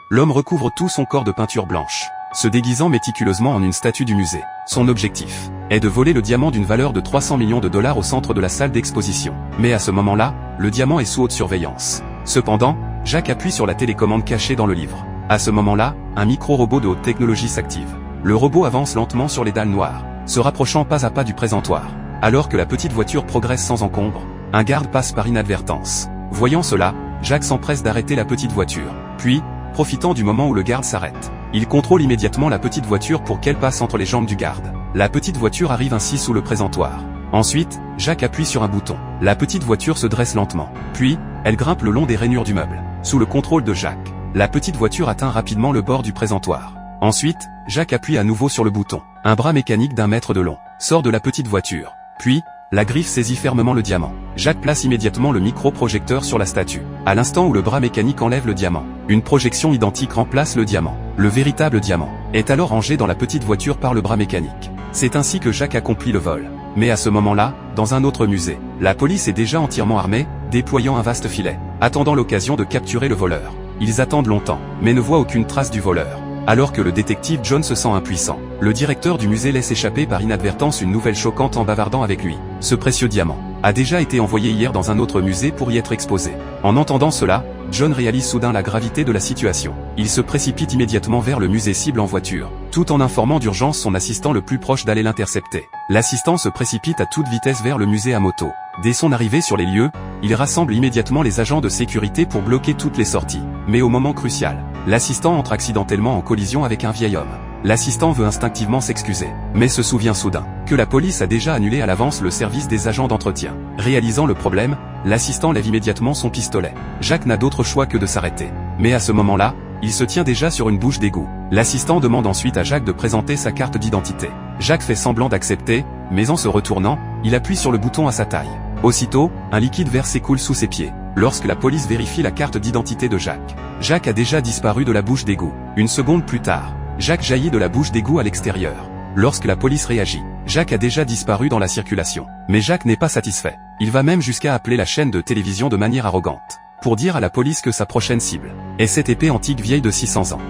L'homme recouvre tout son corps de peinture blanche, se déguisant méticuleusement en une statue du musée. Son objectif est de voler le diamant d'une valeur de 300 millions de dollars au centre de la salle d'exposition. Mais à ce moment-là, le diamant est sous haute surveillance. Cependant, Jack appuie sur la télécommande cachée dans le livre. À ce moment-là, un micro-robot de haute technologie s'active. Le robot avance lentement sur les dalles noires, se rapprochant pas à pas du présentoir. Alors que la petite voiture progresse sans encombre, un garde passe par inadvertance. Voyant cela, Jack s'empresse d'arrêter la petite voiture. Puis, profitant du moment où le garde s'arrête, il contrôle immédiatement la petite voiture pour qu'elle passe entre les jambes du garde. La petite voiture arrive ainsi sous le présentoir. Ensuite, Jack appuie sur un bouton. La petite voiture se dresse lentement. Puis, elle grimpe le long des rainures du meuble. Sous le contrôle de Jack, la petite voiture atteint rapidement le bord du présentoir. Ensuite, Jack appuie à nouveau sur le bouton. Un bras mécanique d'1 mètre de long sort de la petite voiture. Puis, la griffe saisit fermement le diamant. Jack place immédiatement le micro-projecteur sur la statue. À l'instant où le bras mécanique enlève le diamant, une projection identique remplace le diamant. Le véritable diamant est alors rangé dans la petite voiture par le bras mécanique. C'est ainsi que Jack accomplit le vol. Mais à ce moment-là, dans un autre musée, la police est déjà entièrement armée, déployant un vaste filet, attendant l'occasion de capturer le voleur. Ils attendent longtemps, mais ne voient aucune trace du voleur. Alors que le détective John se sent impuissant, le directeur du musée laisse échapper par inadvertance une nouvelle choquante en bavardant avec lui. Ce précieux diamant a déjà été envoyé hier dans un autre musée pour y être exposé. En entendant cela, John réalise soudain la gravité de la situation. Il se précipite immédiatement vers le musée cible en voiture, tout en informant d'urgence son assistant le plus proche d'aller l'intercepter. L'assistant se précipite à toute vitesse vers le musée à moto. Dès son arrivée sur les lieux, il rassemble immédiatement les agents de sécurité pour bloquer toutes les sorties. Mais au moment crucial, l'assistant entre accidentellement en collision avec un vieil homme. L'assistant veut instinctivement s'excuser, mais se souvient soudain que la police a déjà annulé à l'avance le service des agents d'entretien. Réalisant le problème, l'assistant lève immédiatement son pistolet. Jack n'a d'autre choix que de s'arrêter. Mais à ce moment-là, il se tient déjà sur une bouche d'égout. L'assistant demande ensuite à Jack de présenter sa carte d'identité. Jack fait semblant d'accepter, mais en se retournant, il appuie sur le bouton à sa taille. Aussitôt, un liquide vert s'écoule sous ses pieds. Lorsque la police vérifie la carte d'identité de Jack, Jack a déjà disparu de la bouche d'égout. Une seconde plus tard, Jack jaillit de la bouche d'égout à l'extérieur. Lorsque la police réagit, Jack a déjà disparu dans la circulation. Mais Jack n'est pas satisfait. Il va même jusqu'à appeler la chaîne de télévision de manière arrogante, pour dire à la police que sa prochaine cible est cette épée antique vieille de 600 ans.